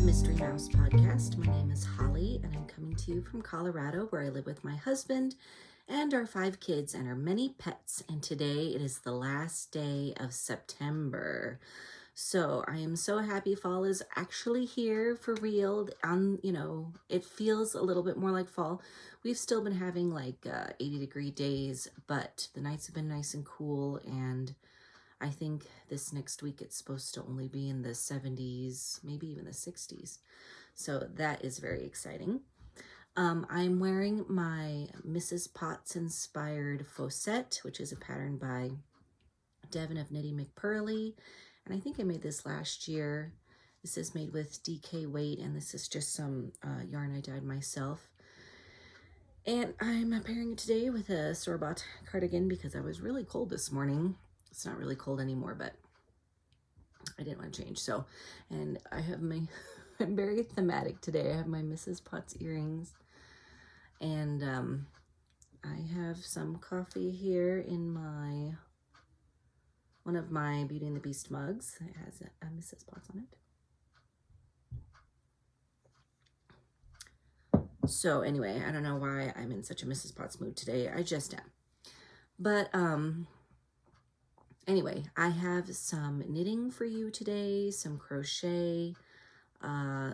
Mystery Mouse podcast. My name is Holly, and I'm coming to you from Colorado, where I live with my husband and our 5 kids and our many pets. And today it is the last day of September. So I am so happy fall is actually here for real. It feels a little bit more like fall. We've still been having like 80-degree days, but the nights have been nice and cool, and I think this next week it's supposed to only be in the 70s, maybe even the 60s. So that is very exciting. I'm wearing my Mrs. Potts inspired faucette, which is a pattern by Devin of Knitting McPurley. And I think I made this last year. This is made with DK weight, and this is just some yarn I dyed myself. And I'm pairing it today with a store-bought cardigan because I was really cold this morning. It's not really cold anymore, but I didn't want to change. So, and I have my, I'm very thematic today. I have my Mrs. Potts earrings, and I have some coffee here in one of my Beauty and the Beast mugs. It has a Mrs. Potts on it. So anyway, I don't know why I'm in such a Mrs. Potts mood today. I just am. But anyway, I have some knitting for you today, some crochet,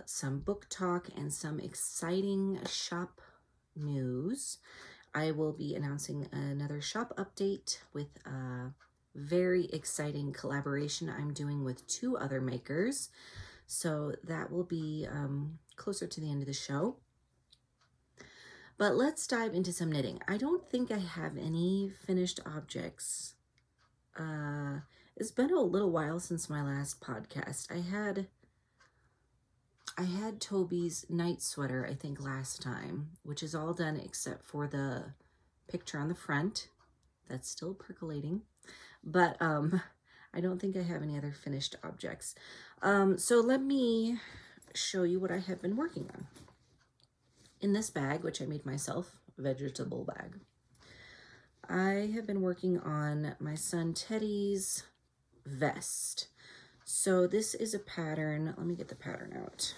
some book talk, and some exciting shop news. I will be announcing another shop update with a very exciting collaboration I'm doing with 2 other makers. So that will be closer to the end of the show. But let's dive into some knitting. I don't think I have any finished objects. It's been a little while since my last podcast. I had Toby's night sweater, I think, last time, which is all done except for the picture on the front. That's still percolating, but I don't think I have any other finished objects. So let me show you what I have been working on. In this bag, which I made myself, vegetable bag, I have been working on my son Teddy's vest. So this is a pattern. Let me get the pattern out.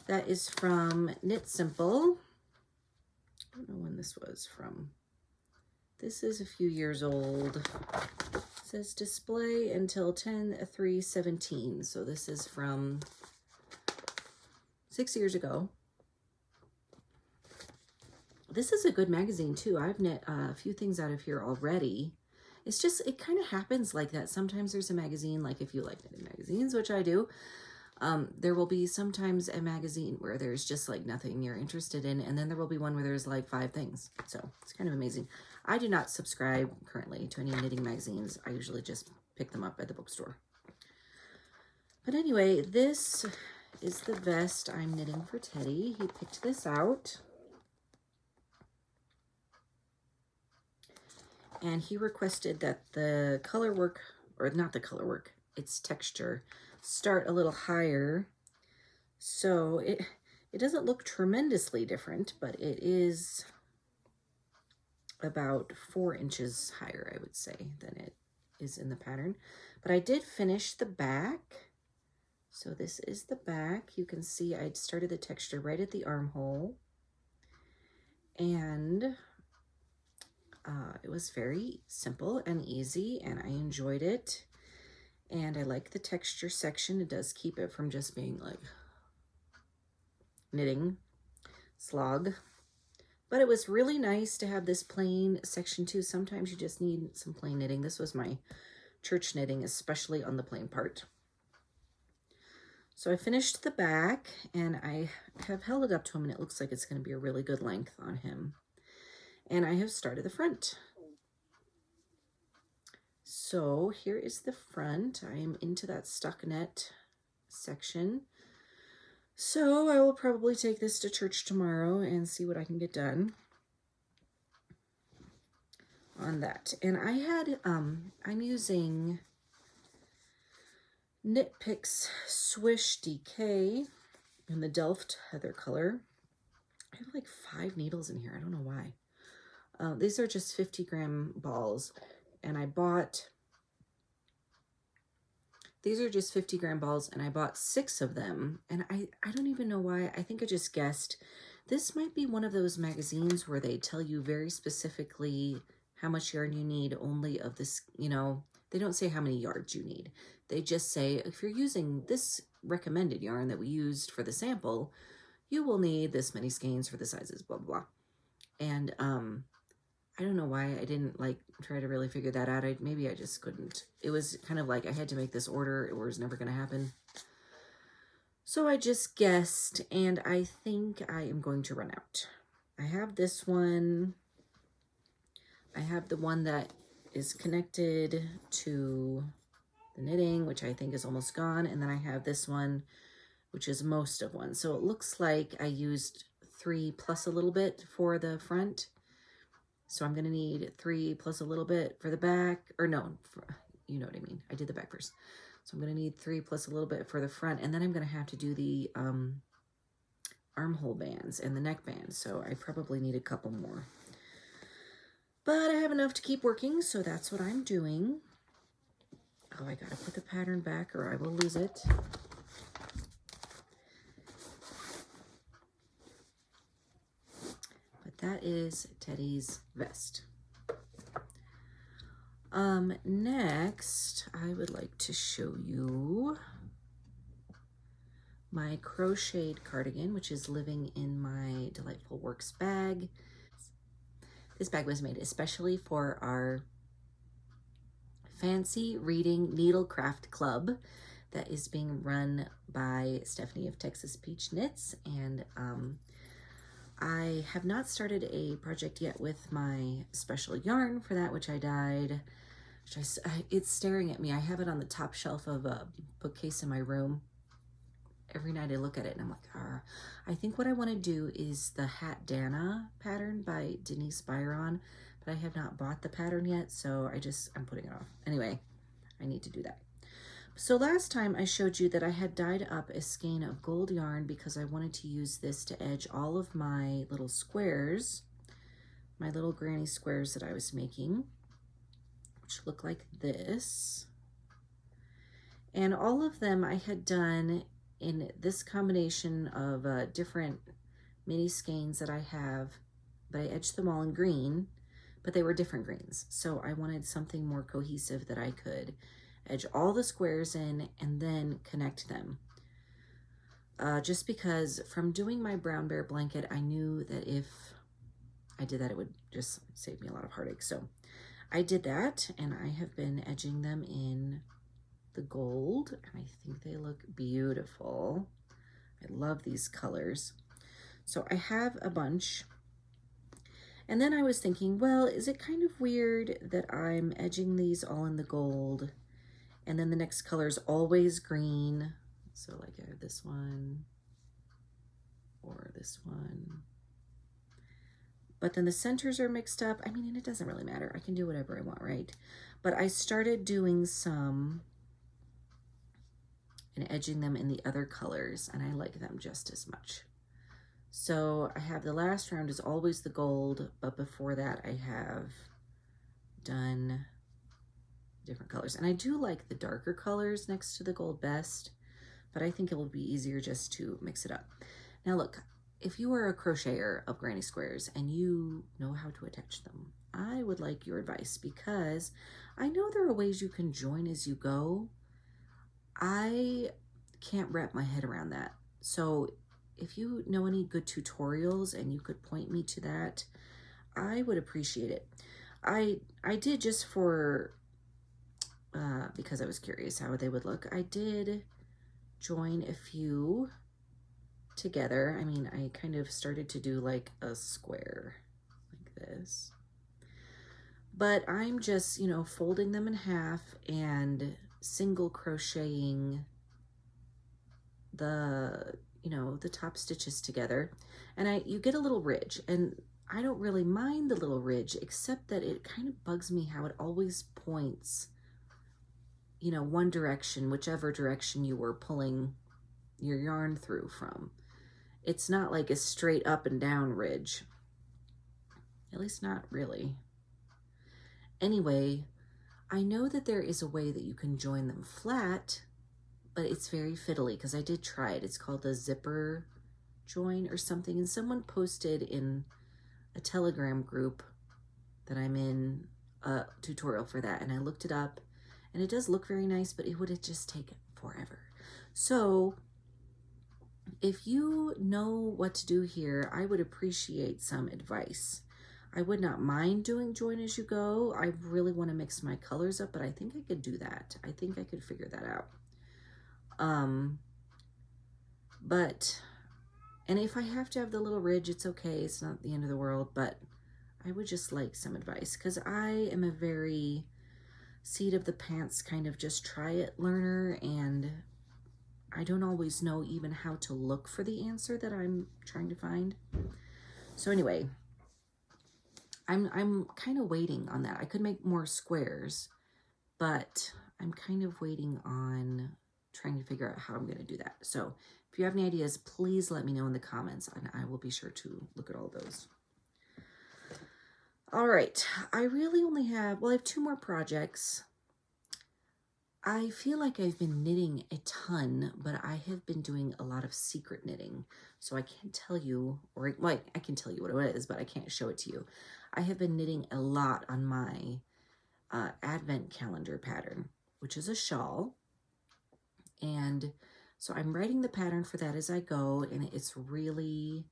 That is from Knit Simple. I don't know when this was from. This is a few years old. It says display until 10/3/17. So this is from 6 years ago. This is a good magazine too. I've knit a few things out of here already. It's just, it kind of happens like that. Sometimes there's a magazine, like if you like knitting magazines, which I do, there will be sometimes a magazine where there's just like nothing you're interested in. And then there will be one where there's like 5 things. So it's kind of amazing. I do not subscribe currently to any knitting magazines. I usually just pick them up at the bookstore. But anyway, this is the vest I'm knitting for Teddy. He picked this out. And he requested that the color work, or not the color work, its texture, start a little higher. So it doesn't look tremendously different, but it is about 4 inches higher, I would say, than it is in the pattern. But I did finish the back. So this is the back. You can see I started the texture right at the armhole. And it was very simple and easy, and I enjoyed it. And I like the texture section. It does keep it from just being like knitting slog. But it was really nice to have this plain section too. Sometimes you just need some plain knitting. This was my church knitting, especially on the plain part. So I finished the back, and I have held it up to him, and it looks like it's going to be a really good length on him. And I have started the front. So here is the front. I am into that stockinette section. So I will probably take this to church tomorrow and see what I can get done on that. And I had, I'm using Knit Picks Swish DK in the Delft Heather color. I have like 5 needles in here. I don't know why. These are just 50-gram balls, and I bought These are just 50-gram balls, and I bought 6 of them, and I don't even know why. I think I just guessed. This might be one of those magazines where they tell you very specifically how much yarn you need, only of this, you know, they don't say how many yards you need. They just say, if you're using this recommended yarn that we used for the sample, you will need this many skeins for the sizes, blah, blah, blah. And I don't know why I didn't like try to really figure that out. Maybe I just couldn't. It was kind of like I had to make this order. It was never going to happen. So I just guessed, and I think I am going to run out. I have this one. I have the one that is connected to the knitting, which I think is almost gone. And then I have this one, which is most of one. So it looks like I used 3 plus a little bit for the front. So I'm going to need 3 plus a little bit for the back, or no, you know what I mean. I did the back first. So I'm going to need 3 plus a little bit for the front, and then I'm going to have to do the armhole bands and the neck bands. So I probably need a couple more. But I have enough to keep working, so that's what I'm doing. Oh, I got to put the pattern back or I will lose it. But that is Teddy's vest. Next, I would like to show you my crocheted cardigan, which is living in my Delightful Works bag. This bag was made especially for our fancy reading needlecraft club that is being run by Stephanie of Texas Peach Knits, and I have not started a project yet with my special yarn for that, which I dyed. It's staring at me. I have it on the top shelf of a bookcase in my room. Every night I look at it and I'm like, I think what I want to do is the Hat Dana pattern by Denise Byron, but I have not bought the pattern yet, so I'm putting it off. Anyway, I need to do that. So last time I showed you that I had dyed up a skein of gold yarn because I wanted to use this to edge all of my little squares, my little granny squares that I was making, which look like this. And all of them I had done in this combination of different mini skeins that I have, but I edged them all in green, but they were different greens. So I wanted something more cohesive that I could edge all the squares in and then connect them. Just because from doing my brown bear blanket, I knew that if I did that, it would just save me a lot of heartache. So I did that, and I have been edging them in the gold, and I think they look beautiful. I love these colors. So I have a bunch. And then I was thinking, well, is it kind of weird that I'm edging these all in the gold, and then the next color is always green? So like I have this one or this one. But then the centers are mixed up. I mean, and it doesn't really matter. I can do whatever I want, right? But I started doing some and edging them in the other colors, and I like them just as much. So I have the last round is always the gold, but before that I have done different colors. And I do like the darker colors next to the gold best, but I think it will be easier just to mix it up. Now look, if you are a crocheter of granny squares and you know how to attach them, I would like your advice, because I know there are ways you can join as you go. I can't wrap my head around that. So if you know any good tutorials and you could point me to that, I would appreciate it. I did just for, because I was curious how they would look, I did join a few together. I mean, I kind of started to do like a square like this, but I'm just, you know, folding them in half and single crocheting the, you know, the top stitches together, and you get a little ridge, and I don't really mind the little ridge, except that it kind of bugs me how it always points, you know, one direction, whichever direction you were pulling your yarn through from. It's not like a straight up and down ridge, at least not really. Anyway, I know that there is a way that you can join them flat, but it's very fiddly because I did try it. It's called a zipper join or something, and someone posted in a Telegram group that I'm in a tutorial for that, and I looked it up, and it does look very nice, but it would have just taken forever. So if you know what to do here, I would appreciate some advice. I would not mind doing join as you go. I really want to mix my colors up, but I think I could do that. I think I could figure that out. And if I have to have the little ridge, it's okay. It's not the end of the world, but I would just like some advice because I am a very seat of the pants kind of just try it learner, and I don't always know even how to look for the answer that I'm trying to find. So anyway, I'm kind of waiting on that. I could make more squares, but I'm kind of waiting on trying to figure out how I'm going to do that. So if you have any ideas, please let me know in the comments, and I will be sure to look at all those. All right, I really only have, well, I have 2 more projects. I feel like I've been knitting a ton, but I have been doing a lot of secret knitting. So I can't tell you, or well, I can tell you what it is, but I can't show it to you. I have been knitting a lot on my advent calendar pattern, which is a shawl. And so I'm writing the pattern for that as I go, and it's really,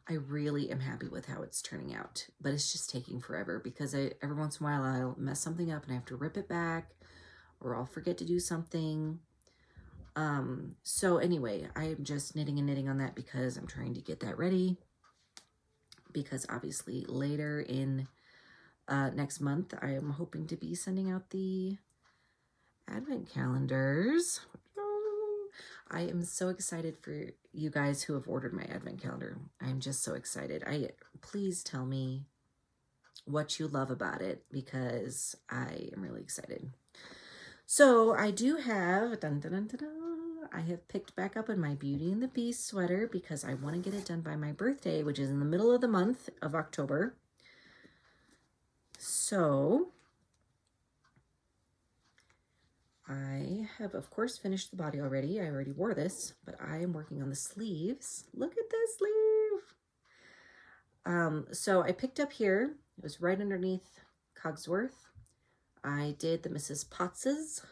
I really am happy with how it's turning out, but it's just taking forever because every once in a while I'll mess something up and I have to rip it back, or I'll forget to do something. So anyway, I'm just knitting and knitting on that because I'm trying to get that ready, because obviously later in next month, I am hoping to be sending out the advent calendars. I am so excited for you guys who have ordered my advent calendar. I'm just so excited. Please tell me what you love about it, because I am really excited. So I do have, I have picked back up on my Beauty and the Beast sweater because I want to get it done by my birthday, which is in the middle of the month of October. So I have, of course, finished the body already. I already wore this, but I am working on the sleeves. Look at this sleeve. So I picked up here. It was right underneath Cogsworth. I did the Mrs. Potts's.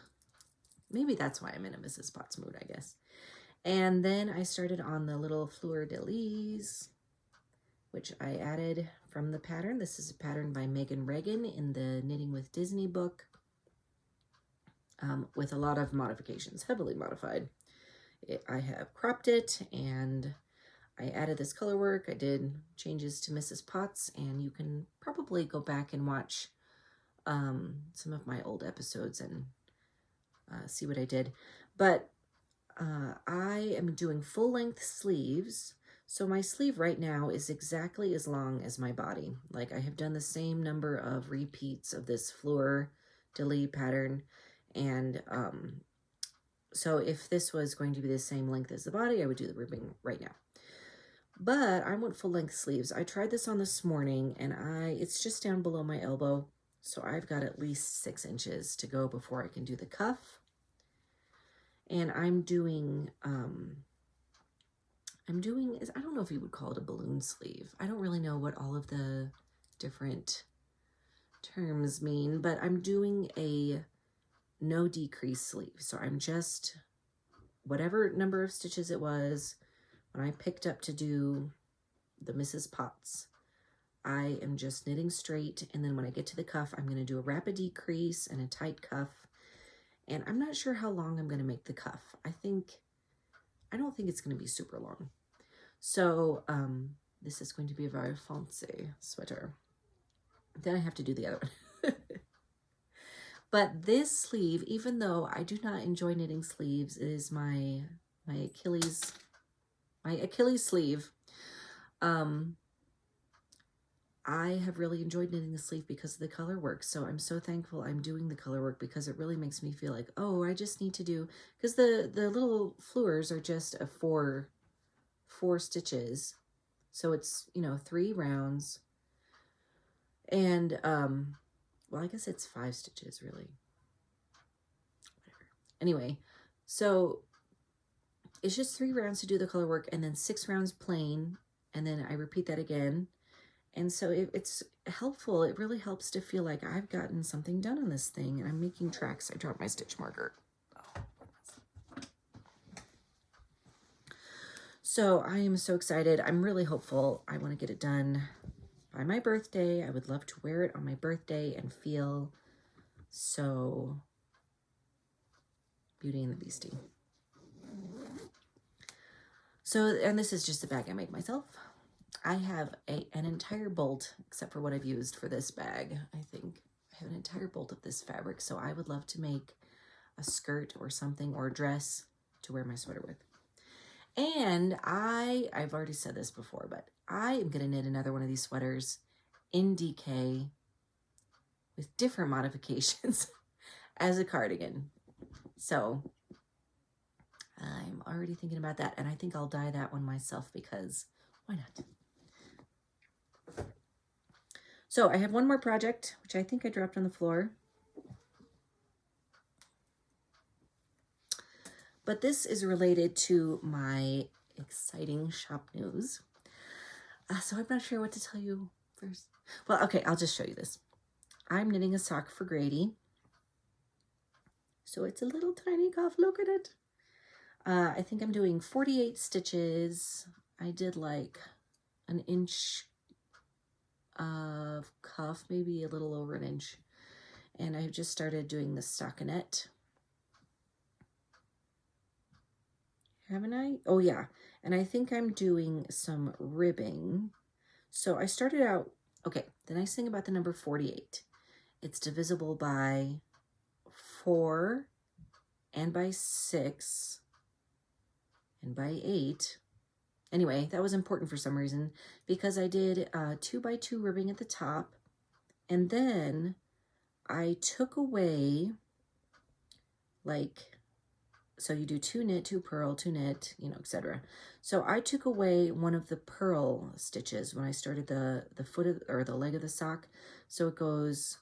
Maybe that's why I'm in a Mrs. Potts mood, I guess. And then I started on the little fleur-de-lis, which I added from the pattern. This is a pattern by Megan Regan in the Knitting with Disney book, with a lot of modifications, heavily modified. I have cropped it, and I added this color work. I did changes to Mrs. Potts, and you can probably go back and watch some of my old episodes and see what I did. But I am doing full-length sleeves. So my sleeve right now is exactly as long as my body. Like, I have done the same number of repeats of this fleur-de-lis pattern. And so if this was going to be the same length as the body, I would do the ribbing right now. But I want full-length sleeves. I tried this on this morning, and it's just down below my elbow. So I've got at least 6 inches to go before I can do the cuff. And I'm doing, I don't know if you would call it a balloon sleeve. I don't really know what all of the different terms mean, but I'm doing a no decrease sleeve. So I'm just, whatever number of stitches it was, when I picked up to do the Mrs. Potts, I am just knitting straight. And then when I get to the cuff, I'm going to do a rapid decrease and a tight cuff. And I'm not sure how long I'm going to make the cuff. I don't think it's going to be super long. So this is going to be a very fancy sweater. Then I have to do the other one. But this sleeve, even though I do not enjoy knitting sleeves, it is my Achilles sleeve. I have really enjoyed knitting the sleeve because of the color work. So I'm so thankful I'm doing the color work, because it really makes me feel like, oh, I just need to do, because the little fleurs are just a four stitches. So it's, 3 rounds. And, well, I guess it's 5 stitches really. Whatever. Anyway, So it's just 3 rounds to do the color work, and then 6 rounds plain, and then I repeat that again. And so it's helpful. It really helps to feel like I've gotten something done on this thing, and I'm making tracks. I dropped my stitch marker. So I am so excited. I'm really hopeful. I want to get it done by my birthday. I would love to wear it on my birthday and feel so Beauty and the Beastie. So, and this is just a bag I make myself. I have an entire bolt, except for what I've used for this bag, I think. I have an entire bolt of this fabric, so I would love to make a skirt or something, or a dress to wear my sweater with. And I've already said this before, but I am going to knit another one of these sweaters in DK with different modifications as a cardigan. So I'm already thinking about that, and I think I'll dye that one myself because why not? So I have one more project, which I think I dropped on the floor. But this is related to my exciting shop news. So I'm not sure what to tell you first. Well, okay, I'll just show you this. I'm knitting a sock for Grady. So it's a little tiny cuff, look at it. I think I'm doing 48 stitches. I did like an inch of cuff, maybe a little over an inch. And I've just started doing the stockinette. Haven't I? Oh yeah. And I think I'm doing some ribbing. So I started out, okay, the nice thing about the number 48, it's divisible by 4 and by 6 and by 8. Anyway, that was important for some reason because I did 2x2 ribbing at the top, and then I took away, like, so you do 2 knit, 2 purl, 2 knit, you know, etc. So I took away one of the purl stitches when I started the foot of, or the leg of the sock. So it goes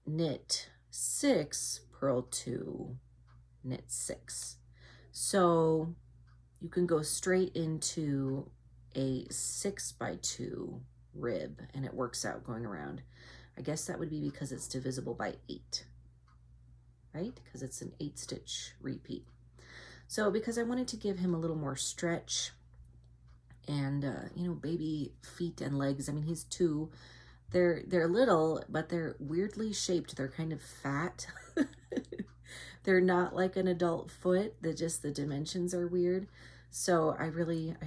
knit 6, purl 2, knit 6. So you can go straight into a 6x2 rib, and it works out going around. I guess that would be because it's divisible by 8, right? Because it's an 8-stitch repeat. So because I wanted to give him a little more stretch and, you know, baby feet and legs. I mean, he's 2. They're little, but they're weirdly shaped. They're kind of fat. They're not like an adult foot. The dimensions are weird. So I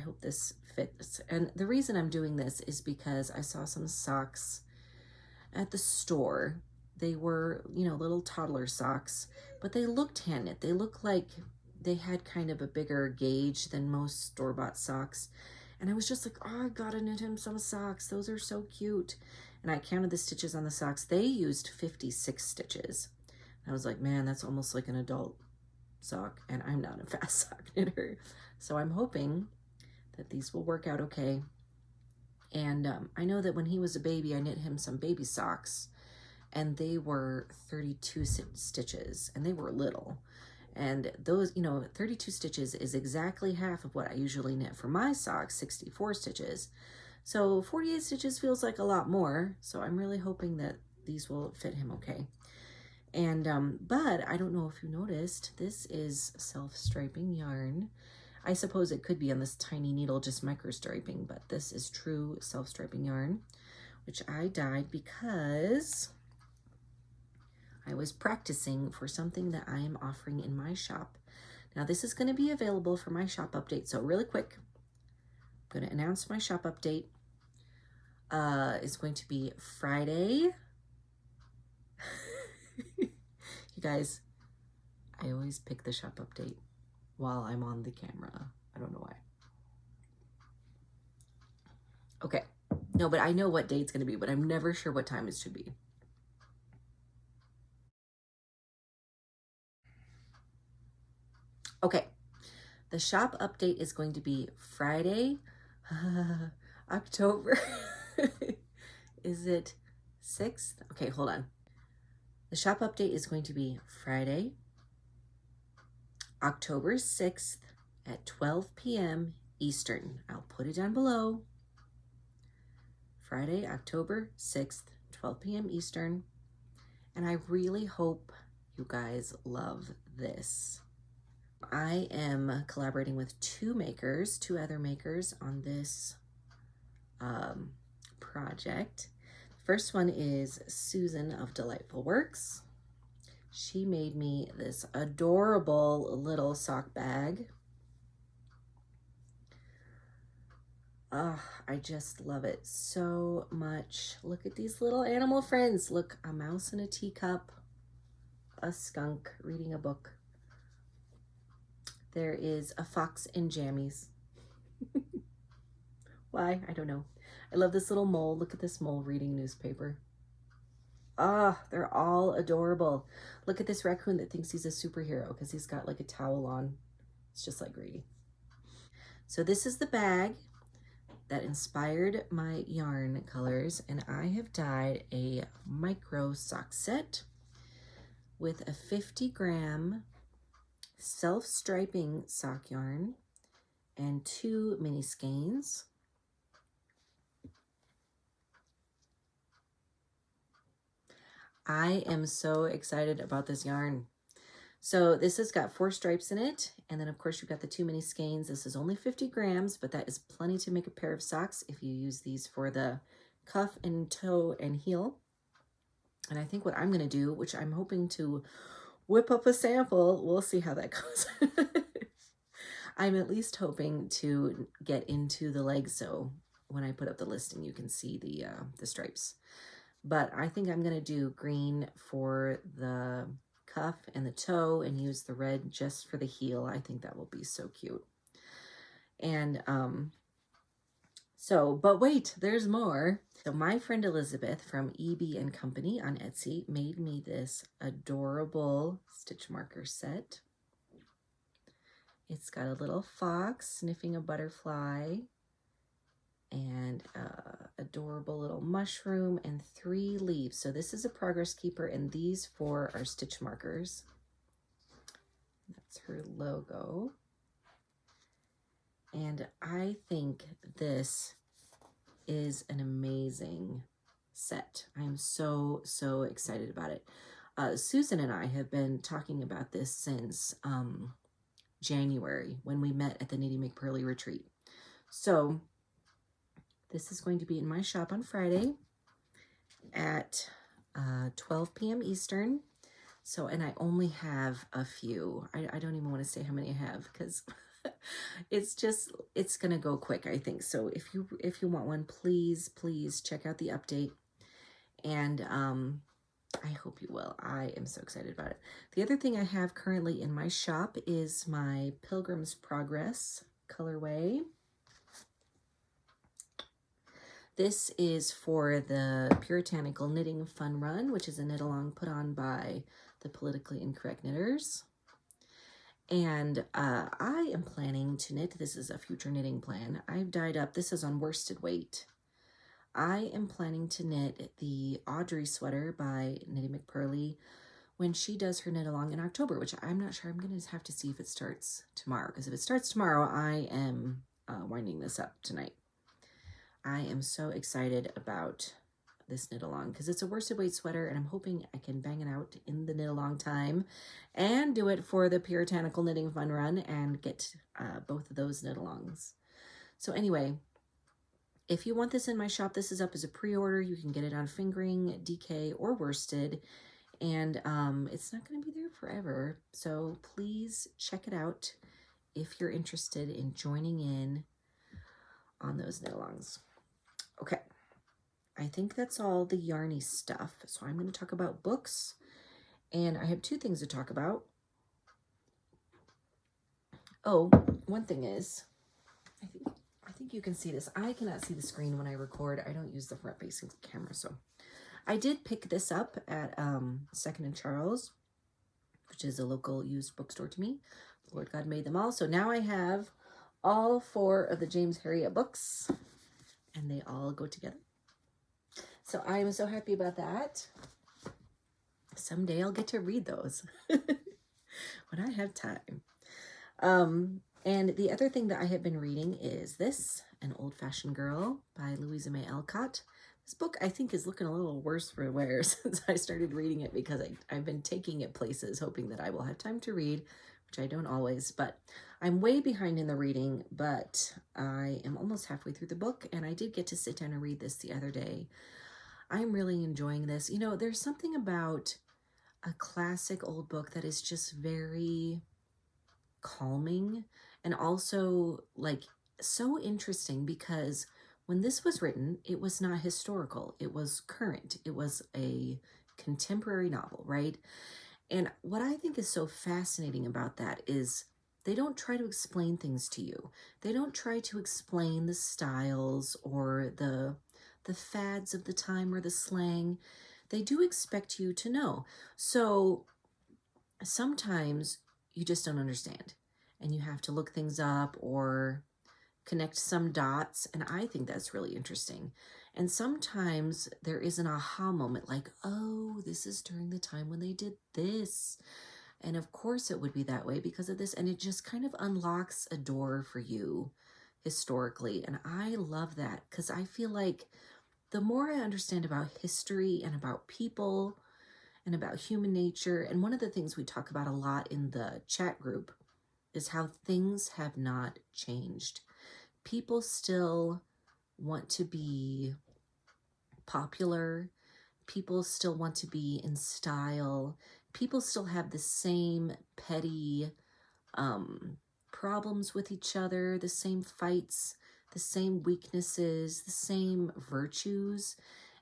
hope this fits. And the reason I'm doing this is because I saw some socks at the store. They were, you know, little toddler socks, but they looked hand knit. They looked like they had kind of a bigger gauge than most store-bought socks. And I was just like, oh, I gotta knit him some socks. Those are so cute. And I counted the stitches on the socks. They used 56 stitches. And I was like, man, that's almost like an adult sock. And I'm not a fast sock knitter. So I'm hoping that these will work out okay. And I know that when he was a baby, I knit him some baby socks. And they were 32 stitches. And they were little. And those, you know, 32 stitches is exactly half of what I usually knit for my socks, 64 stitches. So 48 stitches feels like a lot more. So I'm really hoping that these will fit him okay. And, but I don't know if you noticed, this is self-striping yarn. I suppose it could be on this tiny needle, just micro-striping, but this is true self-striping yarn, which I dyed because I was practicing for something that I am offering in my shop. Now this is going to be available for my shop update. So really quick, I'm going to announce my shop update. It's going to be Friday. You guys, I always pick the shop update while I'm on the camera. I don't know why. Okay. No, but I know what day it's going to be, but I'm never sure what time it should be. Okay. The shop update is going to be Friday, October. Is it 6th? Okay, hold on. The shop update is going to be Friday, October 6th at 12 p.m. Eastern. I'll put it down below. Friday, October 6th, 12 p.m. Eastern. And I really hope you guys love this. I am collaborating with two other makers on this project. First one is Susan of Delightful Works. She made me this adorable little sock bag. Oh, I just love it so much. Look at these little animal friends. Look, a mouse in a teacup, a skunk reading a book. There is a fox in jammies. Why? I don't know. I love this little mole. Look at this mole reading newspaper. Ah, they're all adorable. Look at this raccoon that thinks he's a superhero because he's got like a towel on. It's just like Grady. So this is the bag that inspired my yarn colors, and I have dyed a micro sock set with a 50-gram self-striping sock yarn and 2 mini skeins. I am so excited about this yarn. So this has got 4 stripes in it, and then of course you've got the 2 mini skeins. This is only 50 grams, but that is plenty to make a pair of socks if you use these for the cuff and toe and heel. And I think what I'm going to do, which I'm hoping to whip up a sample, we'll see how that goes. I'm at least hoping to get into the legs, so when I put up the listing you can see the stripes. But I think I'm going to do green for the cuff and the toe and use the red just for the heel. I think that will be so cute. And but wait, there's more. So my friend Elizabeth from EB and Company on Etsy made me this adorable stitch marker set. It's got a little fox sniffing a butterfly and adorable little mushroom and 3 leaves. So this is a progress keeper, and these 4 are stitch markers. That's her logo. And I think this is an amazing set. I'm so excited about it. Susan and I have been talking about this since January when we met at the Knitty McPurley retreat. So this is going to be in my shop on Friday at 12 p.m. Eastern. So, and I only have a few. I don't even want to say how many I have because it's going to go quick, I think. So if you want one, please check out the update. And I hope you will. I am so excited about it. The other thing I have currently in my shop is my Pilgrim's Progress colorway. This is for the Puritanical Knitting Fun Run, which is a knit along put on by the Politically Incorrect Knitters. And I am planning to knit, this is a future knitting plan. I've dyed up, this is on worsted weight. I am planning to knit the Audrey sweater by Knitty McPurley when she does her knit along in October, which I'm not sure. I'm going to have to see if it starts tomorrow, because if it starts tomorrow, I am winding this up tonight. I am so excited about this knit along because it's a worsted weight sweater, and I'm hoping I can bang it out in the knit along time and do it for the Puritanical Knitting Fun Run and get both of those knit alongs. So anyway, if you want this in my shop, this is up as a pre-order. You can get it on fingering, DK, or worsted, and it's not going to be there forever. So please check it out if you're interested in joining in on those knit alongs. Okay, I think that's all the yarny stuff. So I'm going to talk about books, and I have 2 things to talk about. Oh, one thing is, I think you can see this. I cannot see the screen when I record. I don't use the front-facing camera, so I did pick this up at 2nd and Charles, which is a local used bookstore to me. The Lord God made them all. So now I have all 4 of the James Herriot books, and they all go together. So I am so happy about that. Someday I'll get to read those when I have time. And the other thing that I have been reading is this, An Old-Fashioned Girl by Louisa May Alcott. This book, I think, is looking a little worse for wear since I started reading it, because I've been taking it places hoping that I will have time to read, which I don't always, but I'm way behind in the reading, but I am almost halfway through the book, and I did get to sit down and read this the other day. I'm really enjoying this. You know, there's something about a classic old book that is just very calming, and also like so interesting, because when this was written, it was not historical, it was current, it was a contemporary novel, right? And what I think is so fascinating about that is they don't try to explain things to you. They don't try to explain the styles or the fads of the time or the slang. They do expect you to know. So sometimes you just don't understand, and you have to look things up or connect some dots, and I think that's really interesting. And sometimes there is an aha moment, like, oh, this is during the time when they did this, and of course it would be that way because of this, and it just kind of unlocks a door for you historically. And I love that, because I feel like the more I understand about history and about people and about human nature, and one of the things we talk about a lot in the chat group is how things have not changed. People still want to be popular. People still want to be in style. People still have the same petty problems with each other, the same fights, the same weaknesses, the same virtues.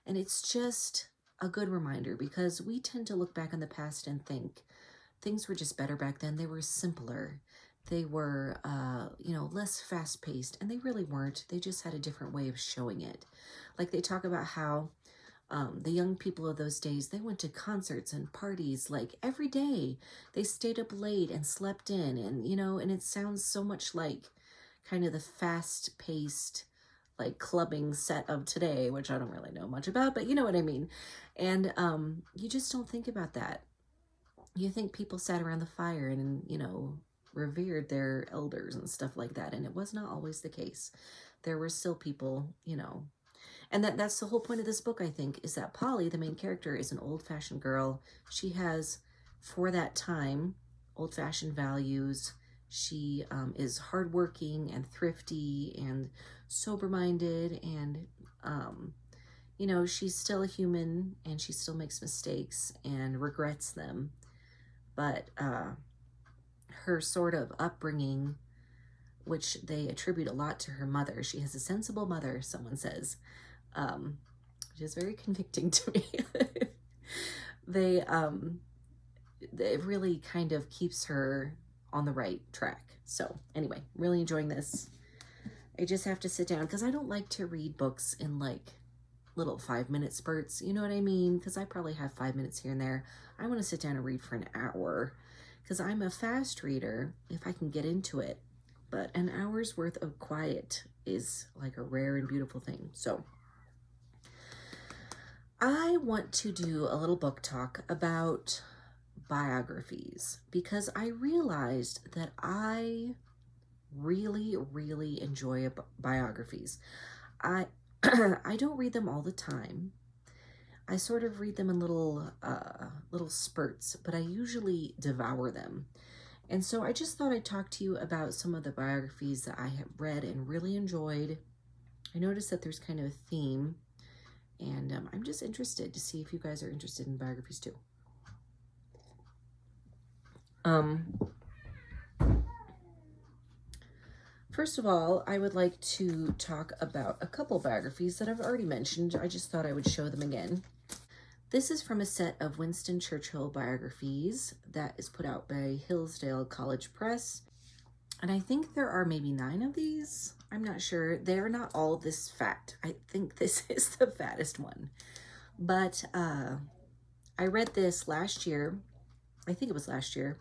And it's just a good reminder, because we tend to look back in the past and think things were just better back then. They were simpler. They were, less fast-paced, and they really weren't. They just had a different way of showing it. Like they talk about how the young people of those days, they went to concerts and parties like every day. They stayed up late and slept in, and it sounds so much like kind of the fast-paced, like clubbing set of today, which I don't really know much about, but you know what I mean. And you just don't think about that. You think people sat around the fire and, revered their elders and stuff like that. And it was not always the case. There were still people, and that's the whole point of this book, I think, is that Polly, the main character, is an old-fashioned girl. She has, for that time, old-fashioned values. She is hardworking and thrifty and sober-minded, and, she's still a human, and she still makes mistakes and regrets them. But her sort of upbringing, which they attribute a lot to her mother. She has a sensible mother, someone says, which is very convicting to me. It really kind of keeps her on the right track. So anyway, really enjoying this. I just have to sit down, because I don't like to read books in like little 5-minute spurts. You know what I mean? Because I probably have 5 minutes here and there. I want to sit down and read for an hour, because I'm a fast reader if I can get into it. But an hour's worth of quiet is like a rare and beautiful thing. So I want to do a little book talk about biographies, because I realized that I really, really enjoy biographies. I don't read them all the time. I sort of read them in little spurts, but I usually devour them. And so I just thought I'd talk to you about some of the biographies that I have read and really enjoyed. I noticed that there's kind of a theme, and I'm just interested to see if you guys are interested in biographies too. First of all, I would like to talk about a couple biographies that I've already mentioned. I just thought I would show them again. This is from a set of Winston Churchill biographies that is put out by Hillsdale College Press. And I think there are maybe 9 of these. I'm not sure. They're not all this fat. I think this is the fattest one. But I read this last year. I think it was last year.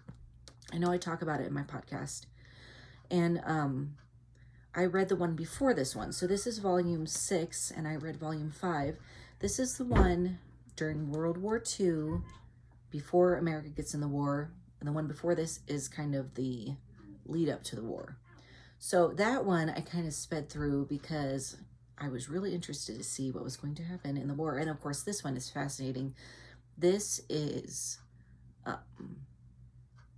I know I talk about it in my podcast. And I read the one before this one. So this is volume 6, and I read volume 5. This is the one during World War II, before America gets in the war. And the one before this is kind of the lead up to the war. So that one I kind of sped through because I was really interested to see what was going to happen in the war. And of course, this one is fascinating. This is,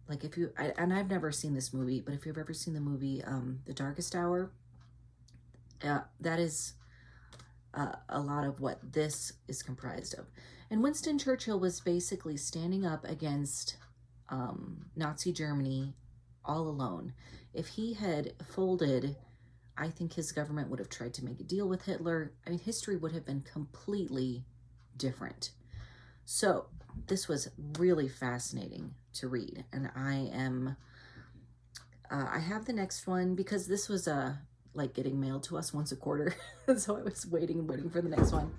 like if you, and I've never seen this movie, but if you've ever seen the movie, The Darkest Hour, that is a lot of what this is comprised of. And Winston Churchill was basically standing up against Nazi Germany all alone. If he had folded, I think his government would have tried to make a deal with Hitler. I mean, history would have been completely different. So this was really fascinating to read. And I have the next one because this was like getting mailed to us once a quarter. So I was waiting for the next one.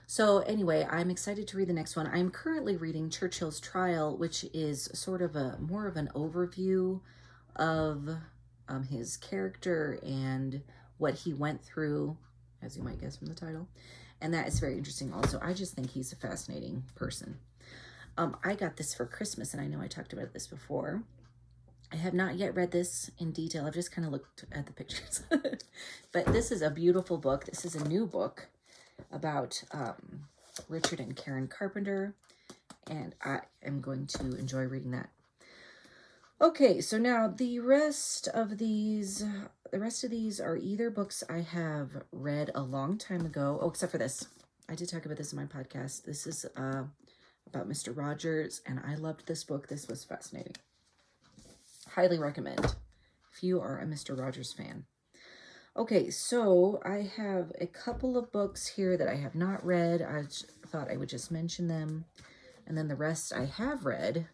So anyway, I'm excited to read the next one. I'm currently reading Churchill's Trial, which is sort of more of an overview of his character and what he went through, as you might guess from the title. And that is very interesting also. I just think he's a fascinating person. I got this for Christmas, and I know I talked about this before. I have not yet read this in detail. I've just kind of looked at the pictures. But this is a beautiful book. This is a new book about Richard and Karen Carpenter, and I am going to enjoy reading that. Okay, so now the rest of these are either books I have read a long time ago. Oh, except for this. I did talk about this in my podcast. This is about Mr. Rogers, and I loved this book. This was fascinating. Highly recommend if you are a Mr. Rogers fan. Okay, so I have a couple of books here that I have not read. I thought I would just mention them. And then the rest I have read.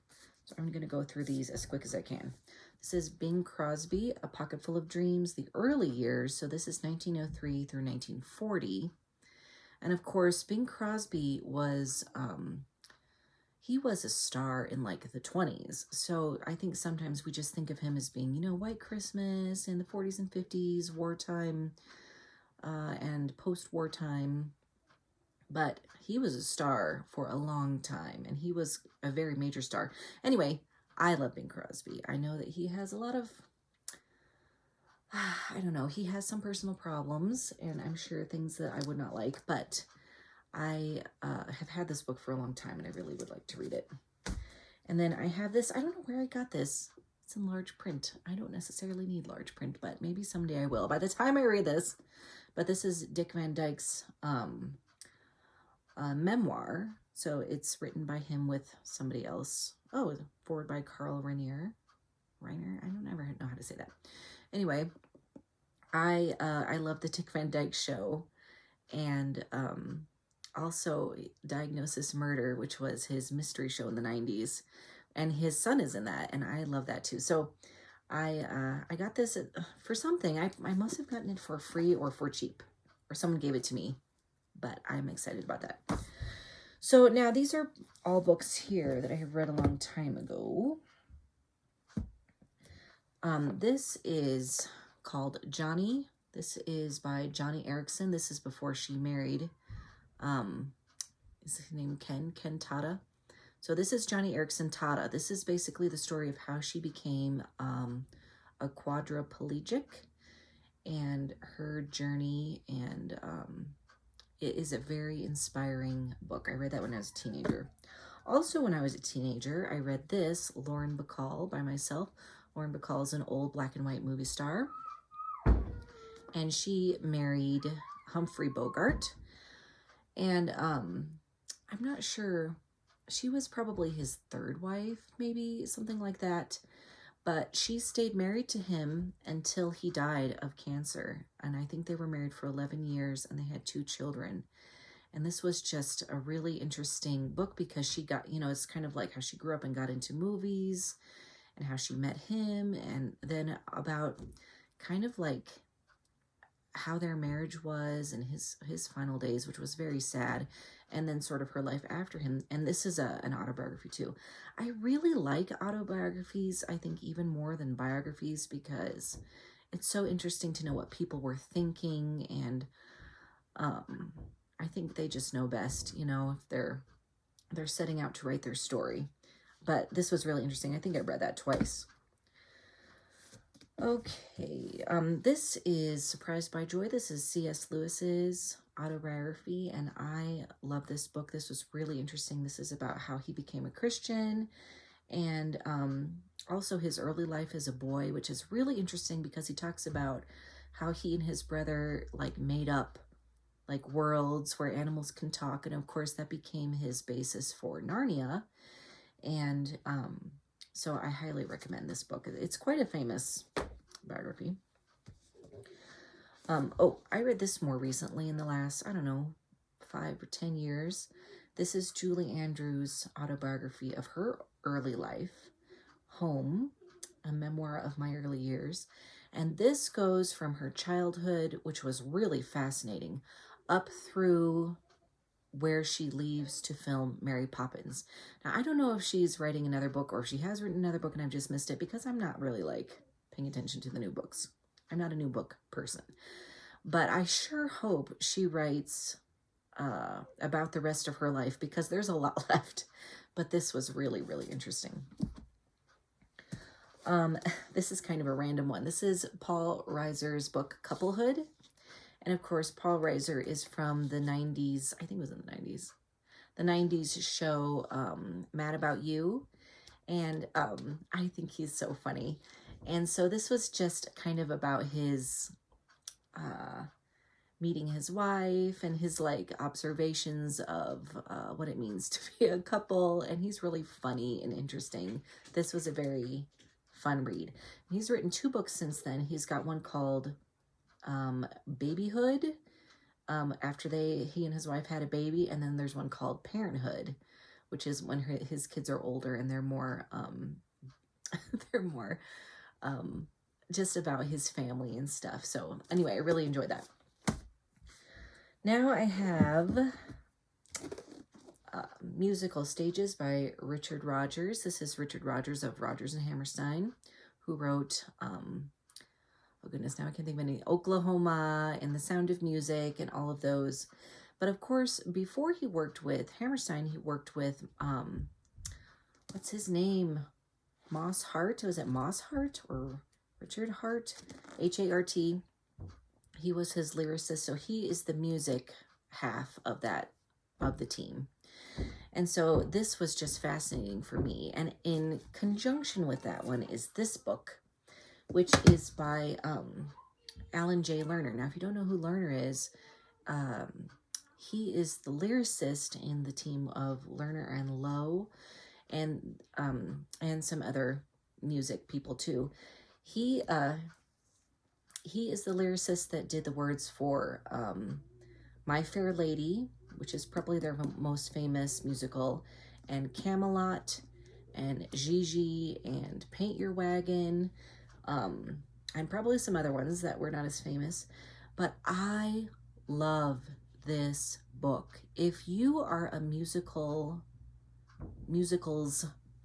So I'm going to go through these as quick as I can. This is Bing Crosby, A Pocket Full of Dreams, the early years. So this is 1903 through 1940. And of course, Bing Crosby was, he was a star in like the 20s. So I think sometimes we just think of him as being, you know, White Christmas in the 40s and 50s, wartime and post-war time. But he was a star for a long time, and he was a very major star. Anyway, I love Bing Crosby. I know that he has a lot of, I don't know, he has some personal problems, and I'm sure things that I would not like, but I have had this book for a long time, and I really would like to read it. And then I have this, I don't know where I got this. It's in large print. I don't necessarily need large print, but maybe someday I will. By the time I read this, but this is Dick Van Dyke's memoir. So it's written by him with somebody else. Oh, forward by Carl Reiner. I don't ever know how to say that. Anyway, I love the Dick Van Dyke Show, and also Diagnosis Murder, which was his mystery show in the 90s, and his son is in that, and I love that too. So I got this for something. I must have gotten it for free or for cheap, or someone gave it to me, but I'm excited about that. So now these are all books here that I have read a long time ago. This is called Johnny. This is by Johnny Erickson. This is before she married, is his name Ken Tata? So this is Johnny Erickson Tata. This is basically the story of how she became a quadriplegic and her journey, and it is a very inspiring book. I read that when I was a teenager. Also, when I was a teenager, I read this, Lauren Bacall, by myself. Lauren Bacall is an old black and white movie star, and she married Humphrey Bogart. And I'm not sure, she was probably his third wife, maybe something like that. But she stayed married to him until he died of cancer. And I think they were married for 11 years, and they had 2 children. And this was just a really interesting book because she got, you know, it's kind of like how she grew up and got into movies and how she met him. And then about kind of like how their marriage was and his final days, which was very sad. And then sort of her life after him. And this is an autobiography too. I really like autobiographies, I think even more than biographies, because it's so interesting to know what people were thinking. And I think they just know best, you know, if they're setting out to write their story. But this was really interesting. I think I read that twice. Okay, this is Surprised by Joy. This is C.S. Lewis's autobiography, and I love this book. This was really interesting. This is about how he became a Christian, and also his early life as a boy, which is really interesting because he talks about how he and his brother like made up like worlds where animals can talk, and of course that became his basis for Narnia. And so I highly recommend this book. It's quite a famous biography. Oh, I read this more recently in the last, I don't know, 5 or 10 years. This is Julie Andrews' autobiography of her early life, Home, a memoir of my early years. And this goes from her childhood, which was really fascinating, up through where she leaves to film Mary Poppins. Now, I don't know if she's writing another book or if she has written another book and I've just missed it because I'm not really like paying attention to the new books. I'm not a new book person. But I sure hope she writes about the rest of her life because there's a lot left. But this was really, really interesting. This is kind of a random one. This is Paul Reiser's book, Couplehood. And of course, Paul Reiser is from the 90s. I think it was in the 90s. The 90s show, Mad About You. And I think he's so funny. And so this was just kind of about his meeting his wife and his like observations of what it means to be a couple. And he's really funny and interesting. This was a very fun read. He's written 2 books since then. He's got one called Babyhood, after he and his wife had a baby, and then there's one called Parenthood, which is when his kids are older and they're more just about his family and stuff. So anyway, I really enjoyed that. Now I have Musical Stages by Richard Rogers. This is Richard Rogers of Rodgers and Hammerstein, who wrote oh goodness, now I can't think of any, Oklahoma and The Sound of Music and all of those. But of course, before he worked with Hammerstein, he worked with, what's his name? Moss Hart? Was it Moss Hart or Richard Hart? H-A-R-T. He was his lyricist. So he is the music half of the team. And so this was just fascinating for me. And in conjunction with that one is this book, which is by Alan J. Lerner. Now, if you don't know who Lerner is, he is the lyricist in the team of Lerner and Lowe, and some other music people too. He is the lyricist that did the words for My Fair Lady, which is probably their most famous musical, and Camelot, and Gigi, and Paint Your Wagon, and probably some other ones that were not as famous. But I love this book. If you are a musicals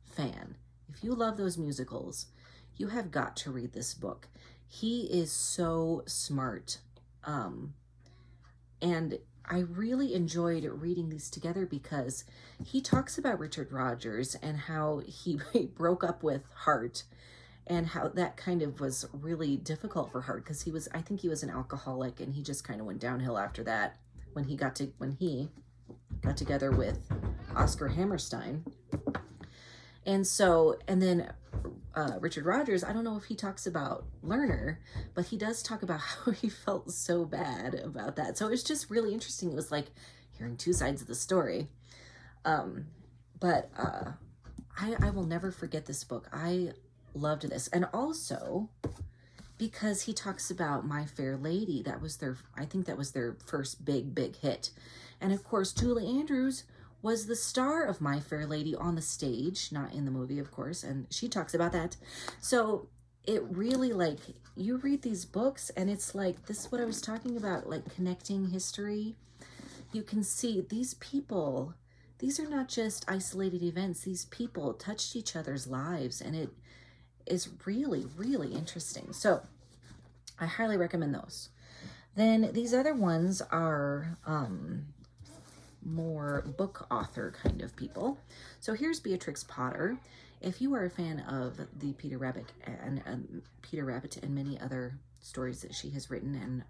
fan, if you love those musicals, you have got to read this book. He is so smart. And I really enjoyed reading these together because he talks about Richard Rogers and how he broke up with Hart and how that kind of was really difficult for Hart because I think he was an alcoholic, and he just kind of went downhill after that when he got together with Oscar Hammerstein. And then Richard Rogers, I don't know if he talks about Lerner, but he does talk about how he felt so bad about that. So it was just really interesting. It was like hearing 2 sides of the story. But I will never forget this book. I loved this. And also because he talks about My Fair Lady. I think that was their first big hit. And of course, Julie Andrews was the star of My Fair Lady on the stage, not in the movie, of course, and she talks about that. So it really, like, you read these books and it's like, this is what I was talking about, like connecting history. You can see these people, these are not just isolated events. These people touched each other's lives, and it is really, really interesting. So I highly recommend those. Then these other ones are, more book author kind of people. So here's Beatrix Potter. If you are a fan of the Peter Rabbit and many other stories that she has written, and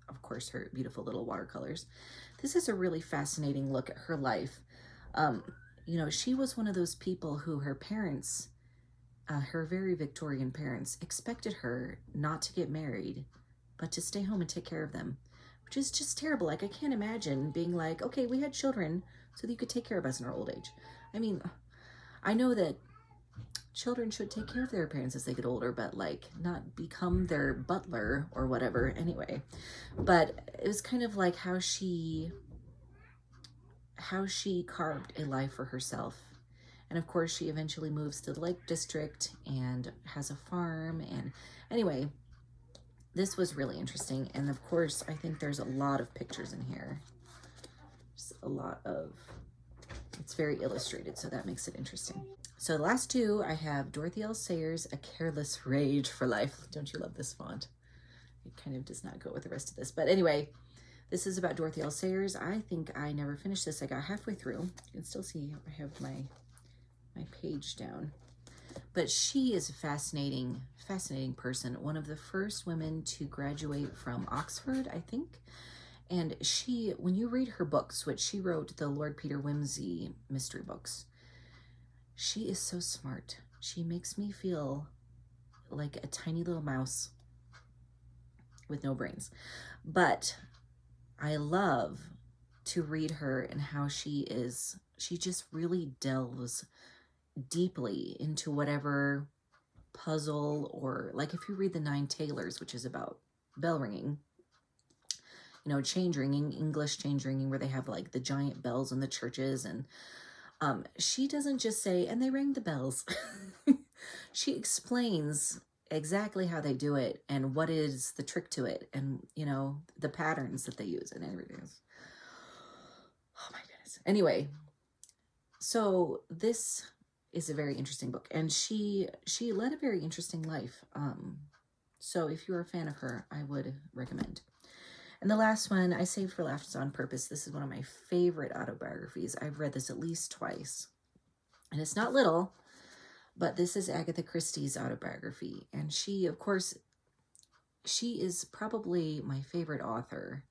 of course her beautiful little watercolors, this is a really fascinating look at her life. You know, she was one of those people who her parents, her very Victorian parents, expected her not to get married, but to stay home and take care of them, which is just terrible. Like, I can't imagine being like, okay, we had children so that you could take care of us in our old age. I mean, I know that children should take care of their parents as they get older, but like not become their butler or whatever anyway. But it was kind of like how she carved a life for herself. And of course she eventually moves to the Lake District and has a farm. And anyway, this was really interesting. And of course, I think there's a lot of pictures in here. Just a lot of, it's very illustrated, so that makes it interesting. So the last two, I have Dorothy L. Sayers, A Careless Rage for Life. Don't you love this font? It kind of does not go with the rest of this. But anyway, this is about Dorothy L. Sayers. I think I never finished this. I got halfway through. You can still see I have my page down. But she is a fascinating person. One of the first women to graduate from Oxford, I think. And she, when you read her books, which she wrote the Lord Peter Wimsey mystery books, she is so smart. She makes me feel like a tiny little mouse with no brains. But I love to read her and how she just really delves deeply into whatever puzzle, or like if you read the 9 Tailors, which is about bell ringing, you know, change ringing, English change ringing, where they have like the giant bells in the churches. And she doesn't just say, and they rang the bells. She explains exactly how they do it and what is the trick to it, and, you know, the patterns that they use and everything else. Oh my goodness. Anyway, so this is a very interesting book, and she led a very interesting life. So if you're a fan of her, I would recommend. And the last one I saved for last on purpose. This is one of my favorite autobiographies. I've read this at least twice. And it's not little, but this is Agatha Christie's autobiography. And she, of course, she is probably my favorite author.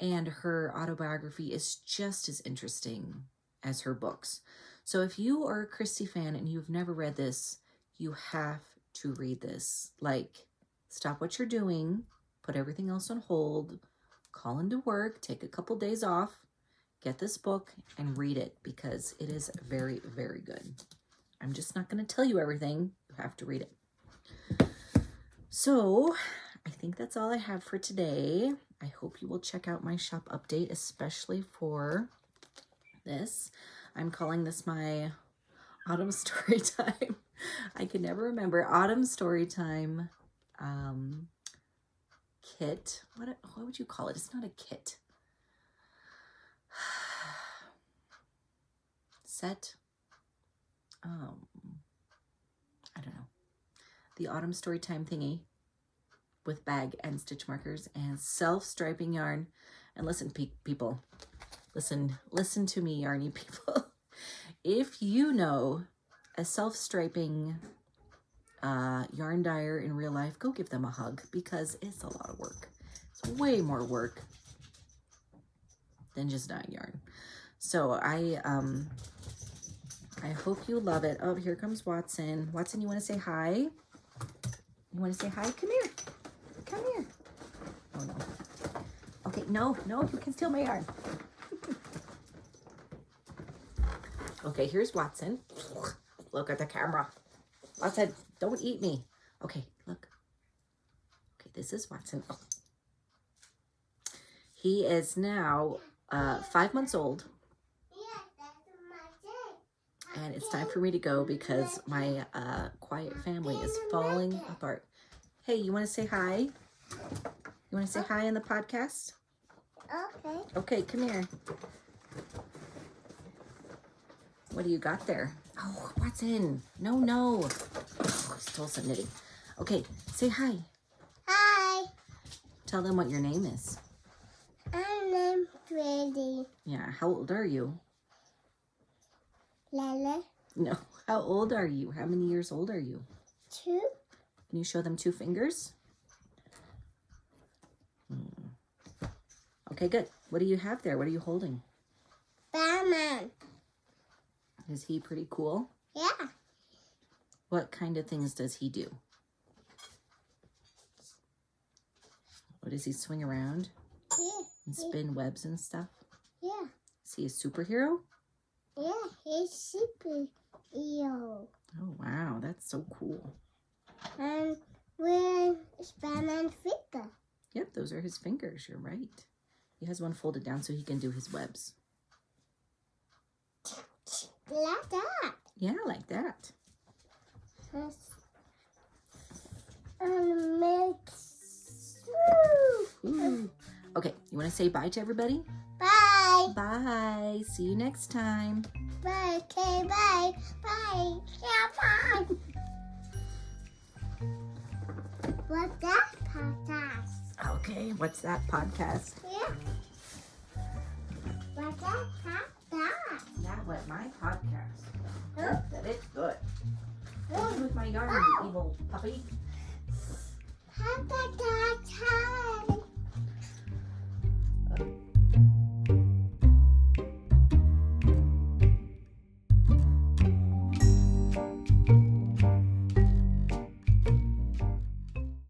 And her autobiography is just as interesting as her books. So if you are a Christie fan and you've never read this, you have to read this. Like, stop what you're doing, put everything else on hold, call into work, take a couple days off, get this book and read it, because it is very, very good. I'm just not going to tell you everything. You have to read it. So I think that's all I have for today. I hope you will check out my shop update, especially for this. I'm calling this my Autumn Storytime. I can never remember. Autumn Storytime kit. What would you call it? It's not a kit. Set. I don't know. The Autumn Storytime thingy with bag and stitch markers and self-striping yarn. And listen, people, listen to me, yarny people. If you know a self-striping yarn dyer in real life, go give them a hug, because it's a lot of work. It's way more work than just dyeing yarn. So I hope you love it. Oh, here comes Watson. Watson, you want to say hi? You want to say hi? Come here. Come here. Oh, no. Okay, no, you can steal my yarn. Okay, here's Watson. Look at the camera. Watson, don't eat me. Okay, look. Okay, this is Watson. Oh. He is now 5 months old. And it's time for me to go because my quiet family is falling apart. Hey, you want to say hi? You want to say hi in the podcast? Okay. Okay, come here. What do you got there? Oh, what's in? No. Oh, I stole some knitting. Okay, say hi. Hi. Tell them what your name is. name's Gradys. Yeah, how old are you? Lala. No, how old are you? How many years old are you? 2. Can you show them 2 fingers? Okay, good. What do you have there? What are you holding? Batman. Is he pretty cool? Yeah. What kind of things does he do? What does he swing around Yeah. and spin webs and stuff? Yeah. Is he a superhero? Yeah. He's superhero. Oh, wow. That's so cool. And where's Batman's finger? Yep, those are his fingers. You're right. He has one folded down so he can do his webs. Like that. Yeah, like that. And mix. Ooh. Okay, you want to say bye to everybody? Bye. Bye. See you next time. Bye. Okay, bye. Bye. Yeah, bye. What's that podcast? Okay, what's that podcast? Yeah. What's that podcast? That was my podcast. Huh? That it's good. What's with my yarn, you evil puppy? Podcast.